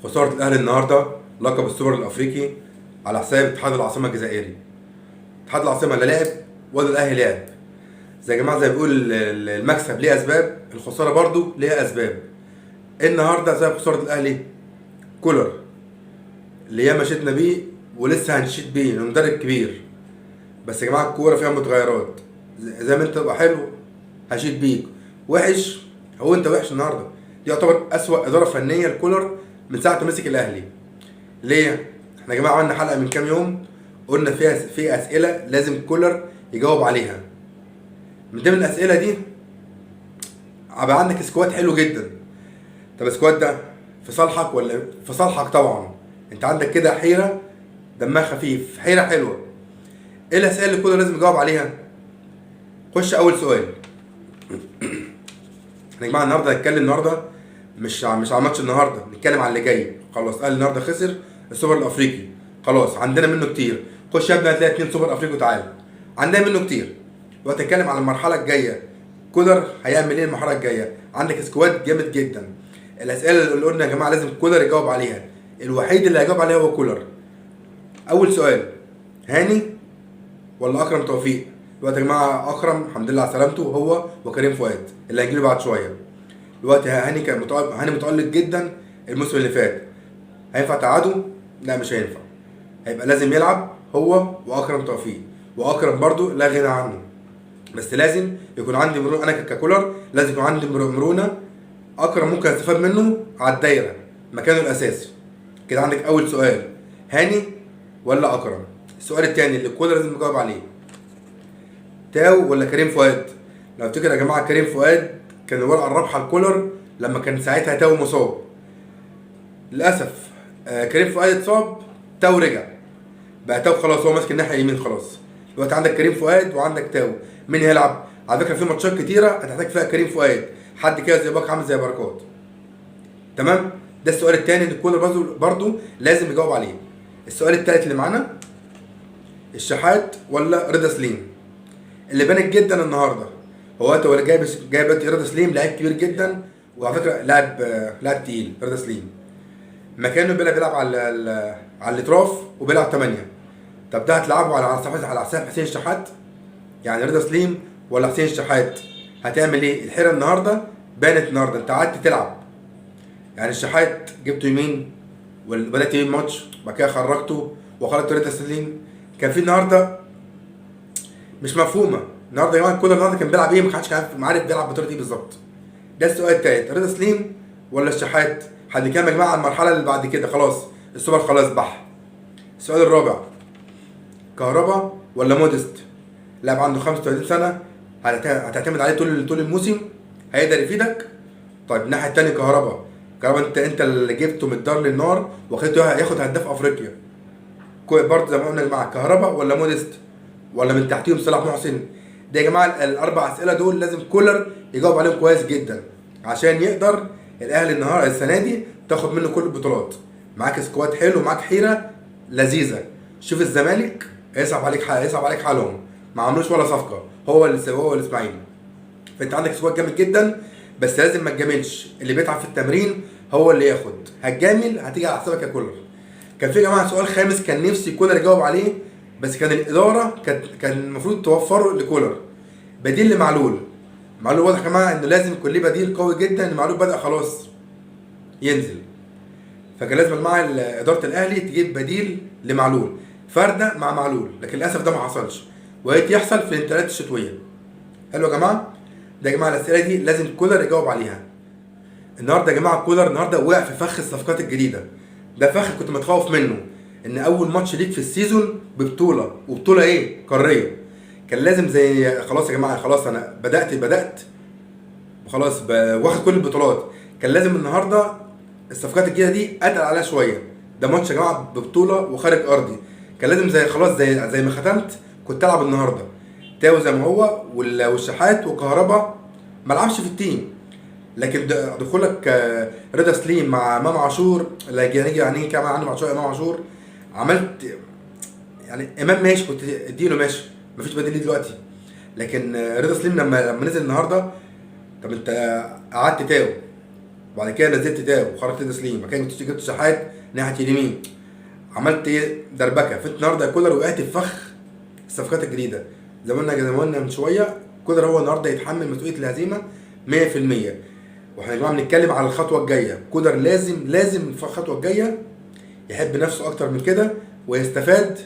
خسارة الأهلي النهاردة لقب السوبر الأفريقي على حساب اتحاد العاصمة الجزائري. اتحاد العاصمة لا لعب ولا الأهلي لعب. زي يا جماعة زي ما بيقول المكسب ليه أسباب، الخسارة برضو ليها أسباب. النهاردة سبب خسارة الأهلي كولر اللي ياما شدنا بيه ولسه هنشيد بيه لأنه مدرب كبير. بس يا جماعة الكورة فيها متغيرات، زي ما أنت تبقى حلو هشيد بيك، وحش هو أنت وحش النهاردة. دي يعتبر أسوأ إدارة فنية لكولر من ساعة ما مسك الأهلي. ليه؟ احنا يا جماعه عملنا حلقه من كام يوم قلنا فيها في اسئله لازم كولر يجاوب عليها. من ضمن الاسئله دي هيبقى عندك سكواد حلو جدا. طب السكواد ده في صالحك ولا في صالحك؟ طبعا انت عندك كده حيره دمها خفيف، حيره حلوه. ايه الاسئله اللي كولر لازم يجاوب عليها؟ خش اول سؤال. احنا يا جماعه النهارده هنتكلم النهارده مش على ماتش النهارده، نتكلم على اللي جاي. خلاص الاهلي النهارده خسر السوبر الافريقي، خلاص عندنا منه كتير. خش يا ابني هتلاقي 2 سوبر افريقي وتعالى، عندنا منه كتير. دلوقتي هنتكلم على المرحله الجايه، كولر هيعمل ايه المرحله الجايه؟ عندك سكواد جامد جدا. الاسئله اللي قلنا يا جماعه لازم كولر يجاوب عليها، الوحيد اللي هيجاوب عليها هو كولر. اول سؤال، هاني ولا اكرم توفيق؟ دلوقتي يا جماعه اكرم الحمد لله على سلامته، هو وكريم فؤاد اللي هيجيله بعد شويه. دلوقتي هاني كان هاني متألق جدا الموسم اللي فات، هينفع تعادوا؟ لا مش هينفع، هيبقى لازم يلعب هو واكرم توفيق. واكرم برضو لا غنى عنه، بس لازم يكون عندي مرونه. انا ككولر لازم يكون عندي مرونه. اكرم ممكن استفاد منه على الدايره مكانه الاساسي. كده عندك اول سؤال، هاني ولا اكرم؟ السؤال الثاني اللي الكولر لازم يجاوب عليه، تاو ولا كريم فؤاد؟ لو تفتكر يا جماعه كريم فؤاد كان الورقه الرابحه لكولر لما كان ساعتها تاو مصاب. للاسف كريم فؤاد اتصاب، تاو رجع بقى. تاو خلاص هو ماسك الناحيه اليمين خلاص. دلوقتي عندك كريم فؤاد وعندك تاو، مين هيلعب؟ على فكره في ماتشات كتيره هتحتاج فيها كريم فؤاد، حد كده زي باك عامل زي بركات. تمام؟ ده السؤال الثاني اللي الكولر برضه لازم يجاوب عليه. السؤال الثالث اللي معانا، الشحات ولا رضا سليم؟ اللي بانت جدا النهارده هو انت ولا جايب رضا سليم، لعيب كبير جدا، وعلى فكره لاعب تقيل. رضا سليم مكانه بيلعب على الاطراف وبيلعب 8. طب ده هتلعبه على حساب حسين الشحات؟ يعني رضا سليم ولا حسين الشحات؟ هتعمل ايه؟ الحيره النهارده بانت. النهارده انت قعدت تلعب، يعني الشحات جبته يمين وبدات يمين ماتش، بعد كده خرجته وخرجت رضا سليم. كان في النهارده مش مفهومه. النهارده يا جماعه كولر النهارده كان بيلعب ايه؟ ما حدش كان عارف بيلعب بطريقه ايه بالظبط. ده السؤال التالت، رضا سليم ولا الشحات؟ هنتكلم يا جماعه على المرحله اللي بعد كده، خلاص السوبر خلاص بح. السؤال الرابع، كهربا ولا مودست؟ لاعب عنده 35 سنه، هتعتمد عليه طول الموسم، هيقدر يفيدك؟ طيب الناحيه التانيه كهربا انت اللي جبته من الدار للنار وخليته ياخد هداف افريقيا. برضه زي ما قلنا يا جماعه، كهربا ولا مودست ولا من تحتيهم صلاح محسن؟ ده يا جماعه الاربع اسئله دول لازم كولر يجاوب عليهم كويس جدا عشان يقدر الاهلي النهارده السنه دي تاخد منه كل البطولات. معاك سكواد حلو، معاك حيره لذيذه. شوف الزمالك هيصعب عليك حالهم، ما عملوش ولا صفقه، هو الاسماعيلي. فانت عندك سكواد جامد جدا، بس لازم ما تجاملش. اللي بيتعب في التمرين هو اللي ياخد، هتجامل هتيجي على حسابك يا كولر. كان في يا جماعه سؤال خامس كان نفسي كولر يجاوب عليه، بس كان الاداره كان المفروض توفره لكولر، بديل لمعلول. معلول واضح يا جماعه انه لازم يكون ليه بديل قوي جدا، ان معلول بدا خلاص ينزل. فكان لازم يا جماعه اداره الاهلي تجيب بديل لمعلول، فرده مع معلول، لكن للاسف ده ما حصلش، وهيك يحصل في الانتقالات الشتويه. حلو يا جماعه؟ ده يا جماعه الاسئله دي لازم كولر يجاوب عليها. النهارده يا جماعه كولر النهارده وقع في فخ الصفقات الجديده. ده فخ كنت متخوف منه، ان اول ماتش ليك في السيزون ببطوله، وبطوله ايه؟ قاريه. كان لازم زي خلاص يا جماعه، خلاص انا بدات وخلاص واخد كل البطولات. كان لازم النهارده الصفقات الجديده دي اتقل عليها شويه. ده ماتش يا جماعه ببطوله وخارج ارضي، كان لازم زي خلاص زي ما ختمت كنت العب النهارده. تاو زي ما هو والشحات وكهربا ما لعبش في التيم، لكن دخولك رضا سليم مع امام عاشور، اللي هنيجي يعني كمان عنه مع شويه امام عاشور، عملت يعني امام ماشي كنت اديله ماشي، مفيش بديل ليه دلوقتي. لكن رضا سليم لما نزل النهارده، طب انت قعدت تاو وبعد كده نزلت تاو وخرجت تسليم، بعد كده جبت شحات ناحيه اليمين، عملت ايه دربكه. فانت النهارده كولر وقعت في فخ الصفقات الجديده. زي ما قلنا من شويه، كولر هو النهارده يتحمل مسؤوليه الهزيمه 100%. واحنا يا جماعه بنتكلم على الخطوه الجايه. كولر لازم في الخطوه الجايه يحب نفسه اكتر من كده ويستفاد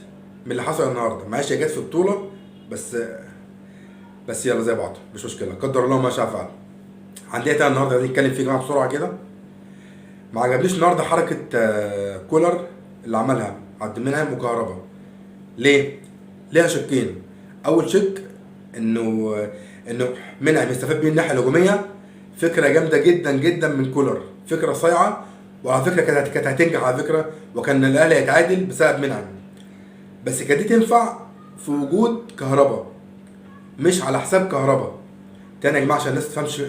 من اللي حصل النهارده. معلش هي جت في بطوله بس يلا زي بعض مش مشكله، قدر الله ما شاء فعل. عندي تاني النهارده عايزين نتكلم فيه يا جماعه بسرعه كده. ما عجبنيش النهارده حركه كولر اللي عملها عبد المنعم وكهربا. ليه؟ ليها شقين. اول شق انه منعم يستفاد بيه الناحيه الهجوميه، فكره جامده جدا جدا من كولر، فكره صايعه، وعلى فكره كانت هتنجح على فكره، وكان الاهلي هيتعادل بسبب منعم. بس كانت دي تنفع في وجود كهربا، مش على حساب كهربا. تاني يا جماعه عشان الناس تفهمش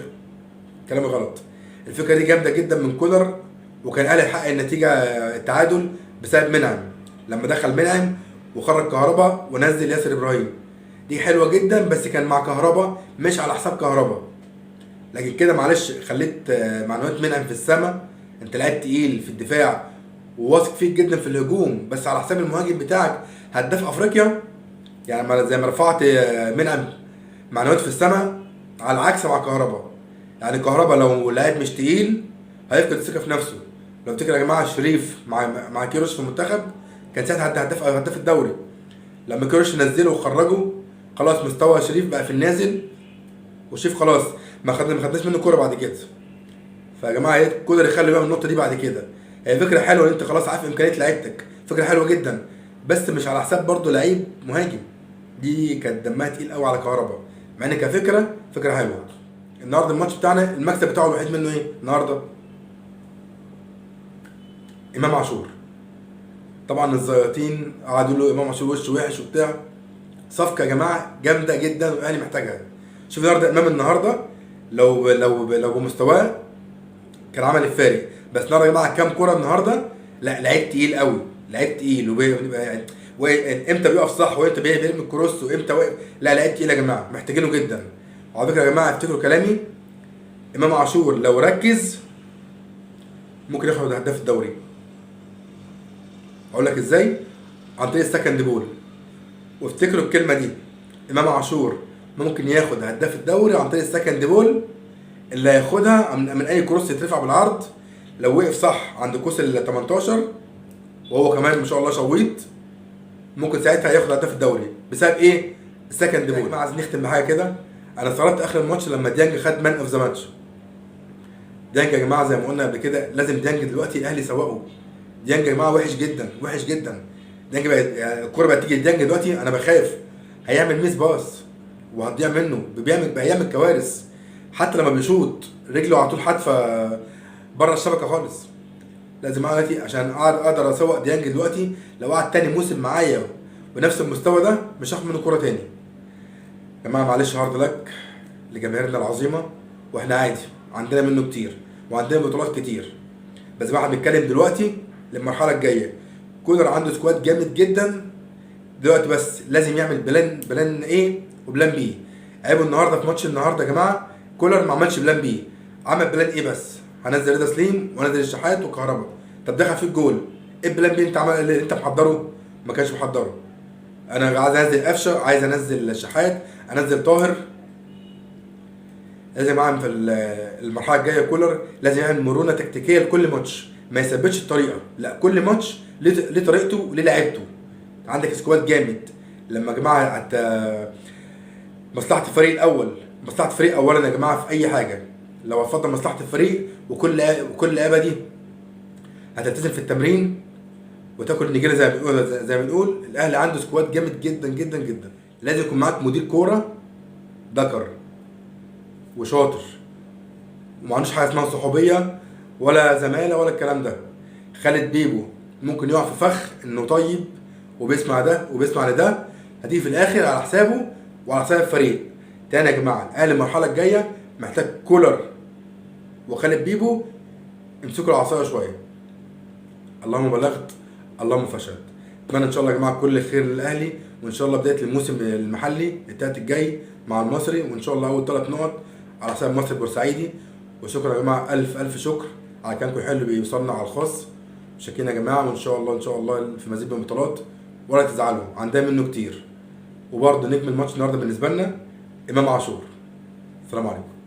كلامي غلط، الفكره دي جامده جدا من كولر، وكان الاهلي يحقق النتيجه التعادل بسبب منعم. لما دخل منعم وخرج كهربا ونزل ياسر ابراهيم، دي حلوه جدا، بس كان مع كهربا مش على حساب كهربا. لكن كده معلش خليت معنويات منعم في السما. انت لعيب تقيل في الدفاع وواثق فيك جدا في الهجوم، بس على حساب المهاجم بتاعك هداف افريقيا. يعني زي ما رفعت منعم معنويات في السما، على العكس مع كهربا. يعني كهربا لو لاعب مش تقيل هيفقد الثقه في نفسه. لو تفتكر يا جماعه شريف مع كيروش في المنتخب كان ساعتها هداف الدوري. لما كيروش نزله وخرجه خلاص مستوى شريف بقى في النازل، وشريف خلاص ما خدناش منه كوره بعد كده. فيا جماعه كولر يخلي بقى من النقطه دي بعد كده. هي فكره حلوه ان انت خلاص عارف امكانيات لعيبتك، فكره حلوه جدا، بس مش على حساب برضه لعيب مهاجم. دي كانت دمها تقيل قوي على كهربا، مع ان فكره حلوه. النهارده الماتش بتاعنا المكسب بتاعه الوحيد منه ايه النهارده؟ امام عاشور. طبعا الزياطين قعدوا يقولوا امام عاشور وش وحش وبتاع. صفقه يا جماعه جامده جدا والاهلي محتاجها. شوف النهارده لو بمستواه كان عمل الفارق. بس النهارده يا جماعه كام كوره النهارده، لا لعيب تقيل قوي، لعيب تقيل امتى بيقف صح وامتى بيرمي الكروس وامتى لا لعيب تقيل يا جماعه محتاجينه جدا. وعلى فكره يا جماعه افتكروا كلامي، امام عاشور لو ركز ممكن ياخد هداف الدوري. اقول لك ازاي؟ عن طريق السكند بول. وافتكروا الكلمه دي، امام عاشور ممكن ياخد هداف الدوري عن طريق السكند بول اللي هياخدها من اي كروس يترفع بالعرض. لو وقف صح عند كوس ال 18 وهو كمان ما شاء الله شويط، ممكن ساعتها ياخد هداف الدوري بسبب ايه؟ السكند بول. عايزين نختم بحاجه كده. انا استغربت اخر الماتش لما ديانج خد مان اوف ذا ماتش. ديانج يا جماعه زي ما قلنا قبل كده لازم ديانج دلوقتي الاهلي يسوقه. ديانج يا جماعه وحش جدا وحش جدا. ديانج بقى يعني الكوره بقت تيجي لديانج دلوقتي انا بخاف هيعمل ميس باص وهتضيع منه. بيعمل كوارث. حتى لما بيشوط رجله على طول حادفه بره الشبكه خالص. لازم دلوقتي عشان اقدر اسوق ديانج دلوقتي، لو قعد تاني موسم معايا بنفس المستوى ده مش هاخد منه كوره تاني. يا جماعه معلش هارد لك لجماهيرنا العظيمه، واحنا عادي عندنا منه كتير وعندنا بطولات كتير. بس بقى بنتكلم دلوقتي للمرحله الجايه. كولر عنده سكواد جامد جدا دلوقتي، بس لازم يعمل بلان ايه وبلان بي. عيبه النهارده في ماتش النهارده يا جماعه كولر ما عملش بلان بي، عمل بلان ايه بس؟ هنزل رضا سليم وانزل الشحات وكهربا. طب دخل فيك جول، ايه البلان بي اللي انت محضره؟ ما كانش محضره. انا عايز انزل قفشه، عايز انزل الشحات، انزل طاهر. لازم اعمل في المرحله الجايه كولر لازم يعمل مرونه تكتيكيه لكل ماتش، ما يثبتش الطريقه، لا كل ماتش ليه طريقته وليه لعيبته. عندك سكواد جامد. لما يا جماعه مصلحه الفريق الاول، مصلحه الفريق اولا يا جماعه في اي حاجه. لو هتفضل مصلحه الفريق وكل لعيبه دي هتلتزم في التمرين وتاكل النجيله زي ما بنقول الاهلي عنده سكواد جامد جدا جدا جدا. لازم يكون معاك مدير كوره ذكر وشاطر وما عندوش حاجه اسمها صحوبيه ولا زماله ولا الكلام ده. خالد بيبو ممكن يقع في فخ انه طيب وبيسمع ده وبيسمع لده، هتيجي في الاخر على حسابه وعلى حساب الفريق. تاني يا جماعه الاهلي المرحله الجايه محتاج كولر وخالد بيبو يمسكوا العصايه شويه. اللهم بلغت اللهم فشلت. اتمنى ان شاء الله يا جماعه كل خير للاهلي، وان شاء الله بدايه الموسم المحلي التالت الجاي مع المصري، وان شاء الله اول 3 نقط على حساب مصر البورسعيدي. وشكرا يا جماعه، الف شكر. على كلامكم حلو بيوصلنا على الخاص. شاكرين يا جماعه، وان شاء الله ان شاء الله في مزيد من البطولات، ولا تزعلوا عندنا منه كتير. وبرضه نجم الماتش النهارده بالنسبه لنا امام عاشور. السلام عليكم.